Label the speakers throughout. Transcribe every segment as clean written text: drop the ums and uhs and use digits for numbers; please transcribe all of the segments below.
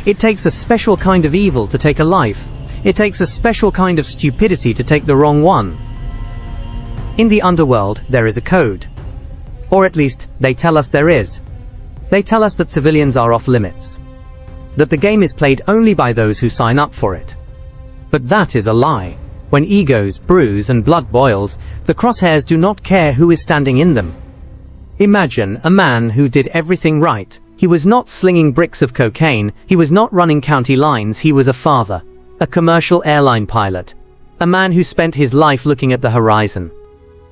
Speaker 1: It takes a special kind of evil to take a life. It takes a special kind of stupidity to take the wrong one. In the underworld, there is a code. Or at least, they tell us there is. They tell us that civilians are off limits. That the game is played only by those who sign up for it. But that is a lie. When egos bruise and blood boils, the crosshairs do not care who is standing in them. Imagine a man who did everything right. He was not slinging bricks of cocaine, he was not running county lines, he was a father, a commercial airline pilot, a man who spent his life looking at the horizon,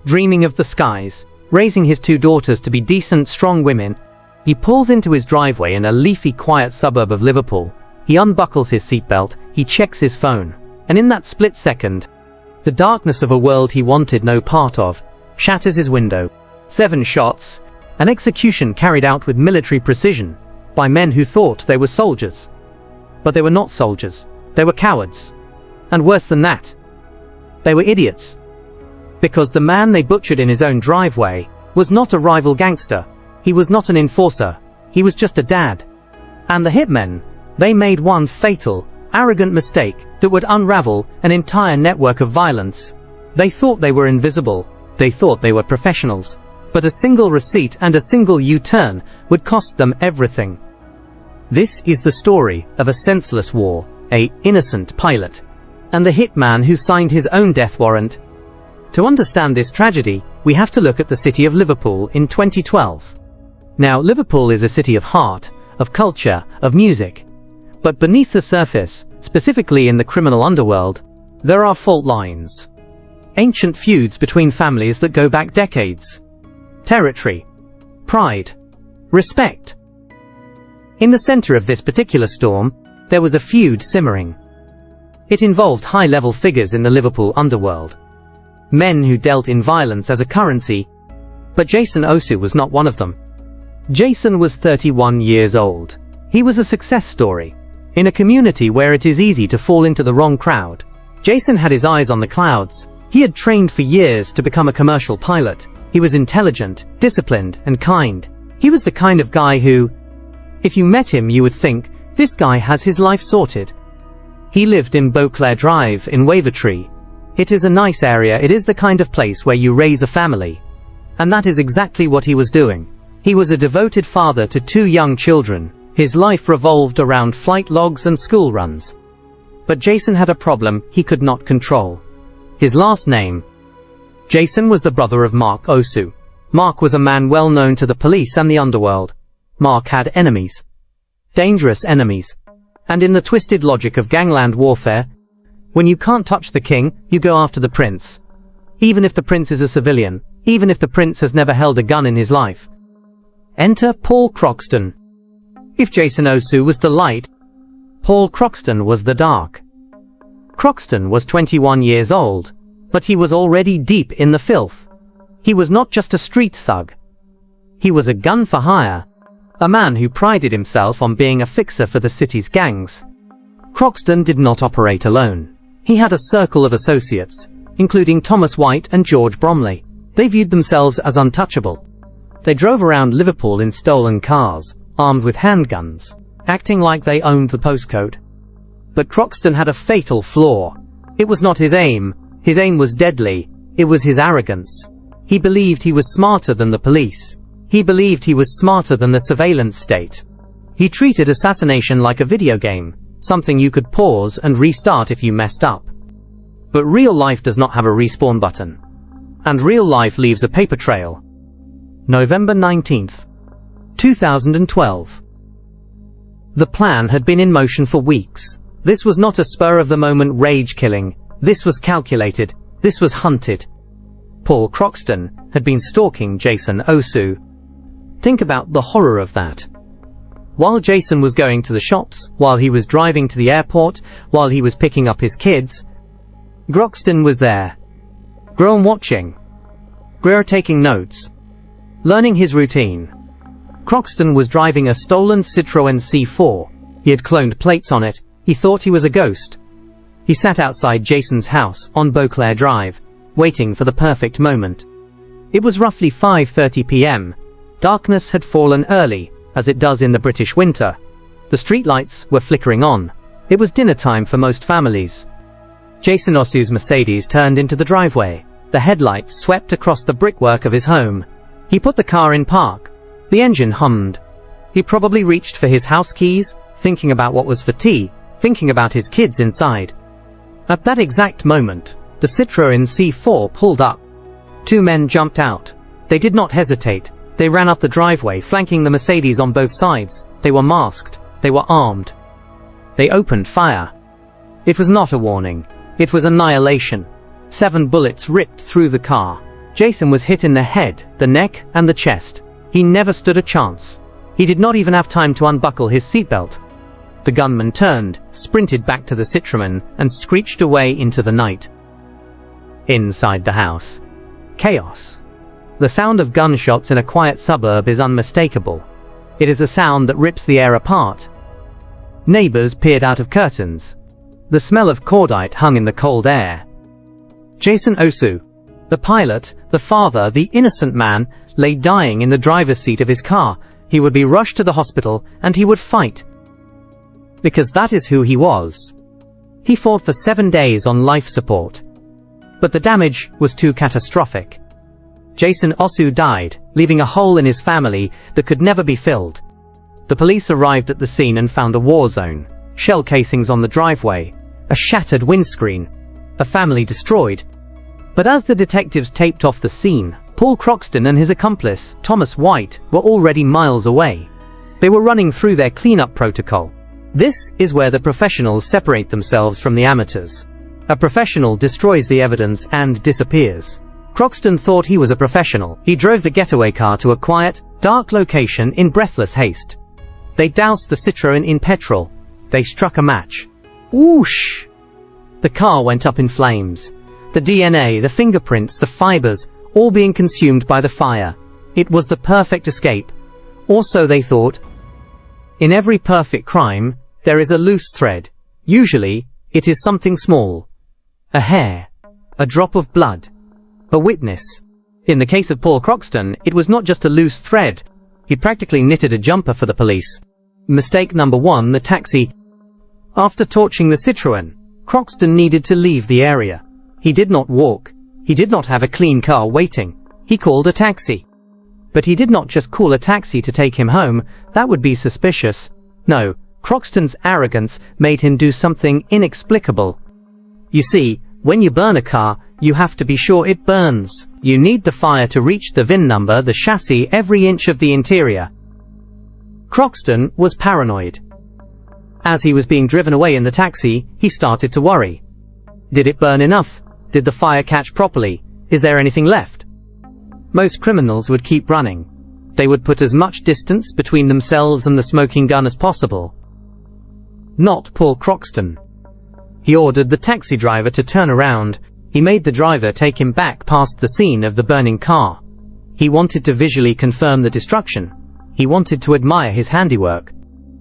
Speaker 1: dreaming of the skies, raising his 2 daughters to be decent, strong women. He pulls into his driveway in a leafy, quiet suburb of Liverpool. He unbuckles his seatbelt, he checks his phone, and in that split second, the darkness of a world he wanted no part of shatters his window. 7 shots, an execution carried out with military precision by men who thought they were soldiers. But they were not soldiers, they were cowards. And worse than that, they were idiots. Because the man they butchered in his own driveway was not a rival gangster, he was not an enforcer, he was just a dad. And the hitmen, they made one fatal, arrogant mistake that would unravel an entire network of violence. They thought they were invisible, they thought they were professionals. But a single receipt and a single U-turn would cost them everything. This is the story of a senseless war, a innocent pilot, and the hitman who signed his own death warrant. To understand this tragedy, we have to look at the city of Liverpool in 2012. Now, Liverpool is a city of heart, of culture, of music. But beneath the surface, specifically in the criminal underworld, there are fault lines. Ancient feuds between families that go back decades. Territory, pride, respect. In the center of this particular storm, there was a feud simmering. It involved high-level figures in the Liverpool underworld. Men who dealt in violence as a currency, but Jason Osu was not one of them. Jason was 31 years old. He was a success story. In a community where it is easy to fall into the wrong crowd, Jason had his eyes on the clouds. He had trained for years to become a commercial pilot. He was intelligent, disciplined, and kind. He was the kind of guy who, if you met him, you would think, this guy has his life sorted. He lived in Beauclair Drive in Wavertree. It is a nice area, it is the kind of place where you raise a family. And that is exactly what he was doing. He was a devoted father to 2 young children. His life revolved around flight logs and school runs. But Jason had a problem he could not control. His last name. Jason was the brother of Mark Osu. Mark was a man well known to the police and the underworld. Mark had enemies. Dangerous enemies. And in the twisted logic of gangland warfare, when you can't touch the king, you go after the prince. Even if the prince is a civilian, even if the prince has never held a gun in his life. Enter Paul Croxton. If Jason Osu was the light, Paul Croxton was the dark. Croxton was 21 years old. But he was already deep in the filth. He was not just a street thug. He was a gun for hire, a man who prided himself on being a fixer for the city's gangs. Croxton did not operate alone. He had a circle of associates, including Thomas White and George Bromley. They viewed themselves as untouchable. They drove around Liverpool in stolen cars, armed with handguns, acting like they owned the postcode. But Croxton had a fatal flaw. It was not his aim. His aim was deadly. It was his arrogance. He believed he was smarter than the police. He believed he was smarter than the surveillance state. He treated assassination like a video game, something you could pause and restart if you messed up. But real life does not have a respawn button. And real life leaves a paper trail. November 19th, 2012. The plan had been in motion for weeks. This was not a spur-of-the-moment rage killing. This was calculated. This was hunted. Paul Croxton had been stalking Jason Osu. Think about the horror of that. While Jason was going to the shops, while he was driving to the airport, while he was picking up his kids, Croxton was there. Grown watching. Greer taking notes. Learning his routine. Croxton was driving a stolen Citroën C4. He had cloned plates on it. He thought he was a ghost. He sat outside Jason's house on Beauclair Drive, waiting for the perfect moment. It was roughly 5:30 p.m. Darkness had fallen early, as it does in the British winter. The streetlights were flickering on. It was dinner time for most families. Jason Osu's Mercedes turned into the driveway. The headlights swept across the brickwork of his home. He put the car in park. The engine hummed. He probably reached for his house keys, thinking about what was for tea, thinking about his kids inside. At that exact moment, the Citroën C4 pulled up. Two men jumped out. They did not hesitate. They ran up the driveway, flanking the Mercedes on both sides. They were masked. They were armed. They opened fire. It was not a warning. It was annihilation. 7 bullets ripped through the car. Jason was hit in the head, the neck, and the chest. He never stood a chance. He did not even have time to unbuckle his seatbelt. The gunman turned, sprinted back to the Citroën, and screeched away into the night. Inside the house. Chaos. The sound of gunshots in a quiet suburb is unmistakable. It is a sound that rips the air apart. Neighbors peered out of curtains. The smell of cordite hung in the cold air. Jason Osu, the pilot, the father, the innocent man, lay dying in the driver's seat of his car. He would be rushed to the hospital, and he would fight. Because that is who he was. He fought for 7 days on life support. But the damage was too catastrophic. Jason Osu died, leaving a hole in his family that could never be filled. The police arrived at the scene and found a war zone. Shell casings on the driveway. A shattered windscreen. A family destroyed. But as the detectives taped off the scene, Paul Croxton and his accomplice, Thomas White, were already miles away. They were running through their cleanup protocol. This is where the professionals separate themselves from the amateurs. A professional destroys the evidence and disappears. Croxton thought he was a professional. He drove the getaway car to a quiet, dark location in breathless haste. They doused the Citroën in petrol. They struck a match. Whoosh! The car went up in flames. The DNA, the fingerprints, the fibers, all being consumed by the fire. It was the perfect escape. Or so they thought. In every perfect crime, there is a loose thread. Usually, it is something small. A hair. A drop of blood. A witness. In the case of Paul Croxton, it was not just a loose thread. He practically knitted a jumper for the police. Mistake number 1, the taxi. After torching the Citroën, Croxton needed to leave the area. He did not walk. He did not have a clean car waiting. He called a taxi. But he did not just call a taxi to take him home. That would be suspicious. No, Croxton's arrogance made him do something inexplicable. You see, when you burn a car, you have to be sure it burns. You need the fire to reach the VIN number, the chassis, every inch of the interior. Croxton was paranoid. As he was being driven away in the taxi, he started to worry. Did it burn enough? Did the fire catch properly? Is there anything left? Most criminals would keep running. They would put as much distance between themselves and the smoking gun as possible. Not Paul Croxton. He ordered the taxi driver to turn around. He made the driver take him back past the scene of the burning car. He wanted to visually confirm the destruction. He wanted to admire his handiwork.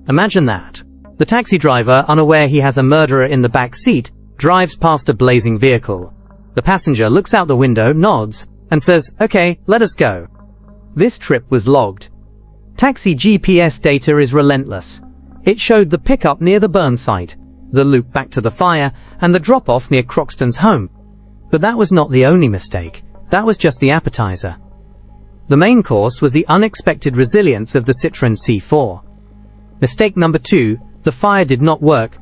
Speaker 1: Imagine that. The taxi driver, unaware he has a murderer in the back seat, drives past a blazing vehicle. The passenger looks out the window, nods, and says, "Okay, let us go." This trip was logged. Taxi GPS data is relentless. It showed the pickup near the burn site, the loop back to the fire, and the drop-off near Croxton's home. But that was not the only mistake. That was just the appetizer. The main course was the unexpected resilience of the Citroën C4. Mistake number 2, the fire did not work.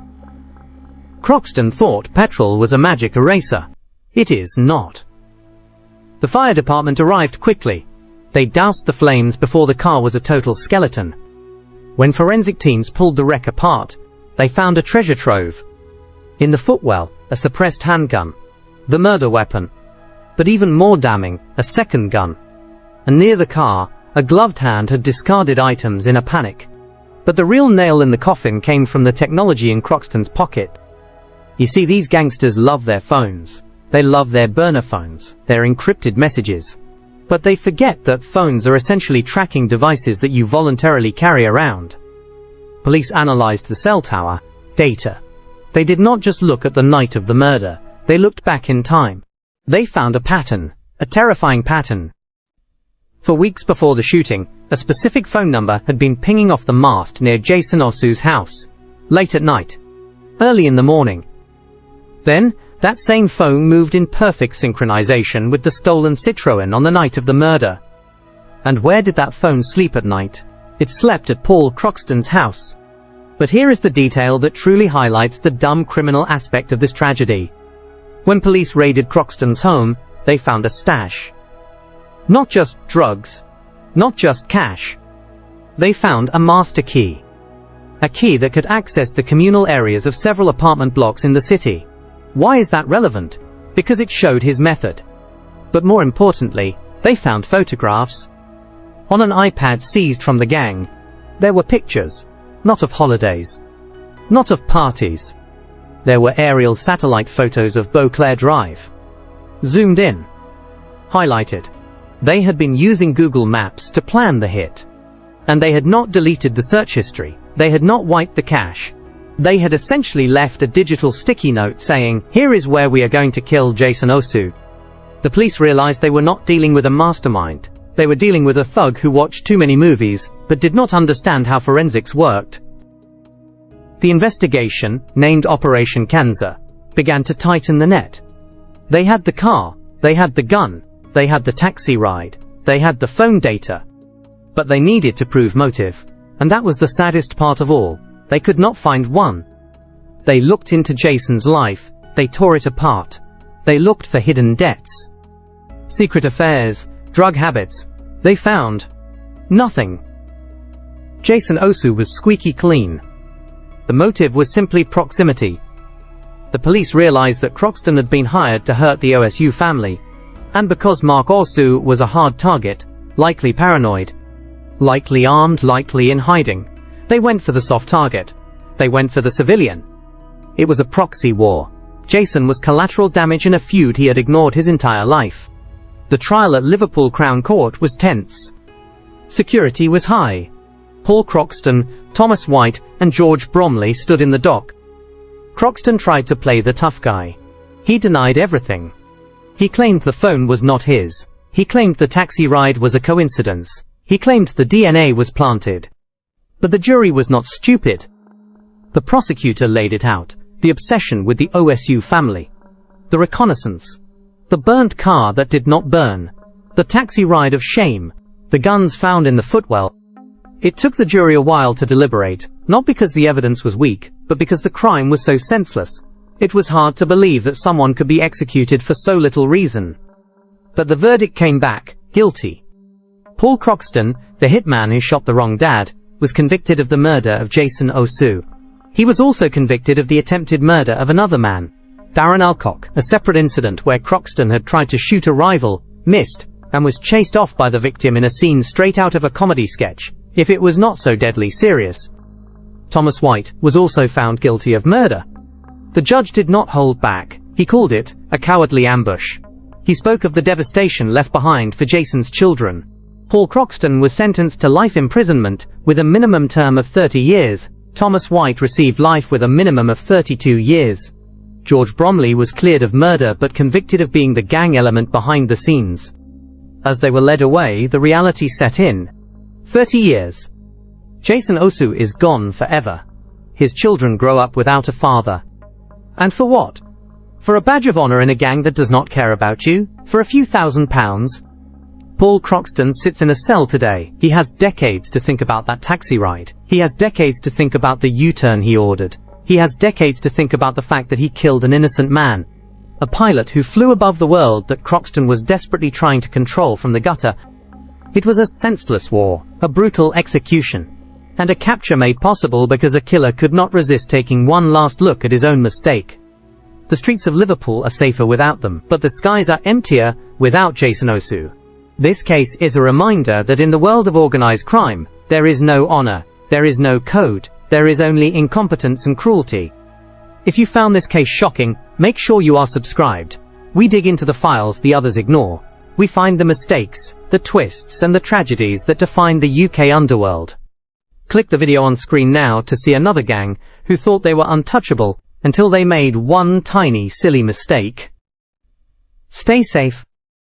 Speaker 1: Croxton thought petrol was a magic eraser. It is not. The fire department arrived quickly. They doused the flames before the car was a total skeleton. When forensic teams pulled the wreck apart, they found a treasure trove. In the footwell, a suppressed handgun. The murder weapon. But even more damning, a second gun. And near the car, a gloved hand had discarded items in a panic. But the real nail in the coffin came from the technology in Croxton's pocket. You see, these gangsters love their phones. They love their burner phones, their encrypted messages. But they forget that phones are essentially tracking devices that you voluntarily carry around. Police analyzed the cell tower data. They did not just look at the night of the murder. They looked back in time. They found a pattern, a terrifying pattern. For weeks before the shooting, A specific phone number had been pinging off the mast near Jason Osu's house, late at night, early in the morning. Then, that same phone moved in perfect synchronization with the stolen Citroën on the night of the murder. And where did that phone sleep at night? It slept at Paul Croxton's house. But here is the detail that truly highlights the dumb criminal aspect of this tragedy. When police raided Croxton's home, they found a stash. Not just drugs, not just cash. They found a master key. A key that could access the communal areas of several apartment blocks in the city. Why is that relevant? Because it showed his method. But more importantly, they found photographs. On an iPad seized from the gang, there were pictures, not of holidays, not of parties. There were aerial satellite photos of Beauclair Drive. Zoomed in. Highlighted. They had been using Google Maps to plan the hit. And they had not deleted the search history. They had not wiped the cache. They had essentially left a digital sticky note saying, "Here is where we are going to kill Jason Osu." The police realized they were not dealing with a mastermind. They were dealing with a thug who watched too many movies, but did not understand how forensics worked. The investigation, named Operation Kanza, began to tighten the net. They had the car, they had the gun, they had the taxi ride, they had the phone data. But they needed to prove motive. And that was the saddest part of all. They could not find one. They looked into Jason's life, they tore it apart. They looked for hidden debts, secret affairs, drug habits. They found nothing. Jason Osu was squeaky clean. The motive was simply proximity. The police realized that Croxton had been hired to hurt the Osu family. And because Mark Osu was a hard target, likely paranoid, likely armed, likely in hiding, they went for the soft target. They went for the civilian. It was a proxy war. Jason was collateral damage in a feud he had ignored his entire life. The trial at Liverpool Crown Court was tense. Security was high. Paul Croxton, Thomas White, and George Bromley stood in the dock. Croxton tried to play the tough guy. He denied everything. He claimed the phone was not his. He claimed the taxi ride was a coincidence. He claimed the DNA was planted. But the jury was not stupid. The prosecutor laid it out. The obsession with the Osu family. The reconnaissance. The burnt car that did not burn. The taxi ride of shame. The guns found in the footwell. It took the jury a while to deliberate, not because the evidence was weak, but because the crime was so senseless. It was hard to believe that someone could be executed for so little reason. But the verdict came back, guilty. Paul Croxton, the hitman who shot the wrong dad, was convicted of the murder of Jason Osu. He was also convicted of the attempted murder of another man, Darren Alcock, a separate incident where Croxton had tried to shoot a rival, missed, and was chased off by the victim in a scene straight out of a comedy sketch, if it was not so deadly serious. Thomas White was also found guilty of murder. The judge did not hold back. He called it a cowardly ambush. He spoke of the devastation left behind for Jason's children. Paul Croxton was sentenced to life imprisonment with a minimum term of 30 years. Thomas White received life with a minimum of 32 years. George Bromley was cleared of murder but convicted of being the gang element behind the scenes. As they were led away, the reality set in. 30 years. Jason Osu is gone forever. His children grow up without a father. And for what? For a badge of honor in a gang that does not care about you? For a few £1,000s? Paul Croxton sits in a cell today. He has decades to think about that taxi ride. He has decades to think about the U-turn he ordered. He has decades to think about the fact that he killed an innocent man. A pilot who flew above the world that Croxton was desperately trying to control from the gutter. It was a senseless war, a brutal execution, and a capture made possible because a killer could not resist taking one last look at his own mistake. The streets of Liverpool are safer without them, but the skies are emptier without Jason Osu. This case is a reminder that in the world of organized crime, there is no honor, there is no code, there is only incompetence and cruelty. If you found this case shocking, make sure you are subscribed. We dig into the files the others ignore. We find the mistakes, the twists, and the tragedies that define the UK underworld. Click the video on screen now to see another gang who thought they were untouchable until they made one tiny silly mistake. Stay safe.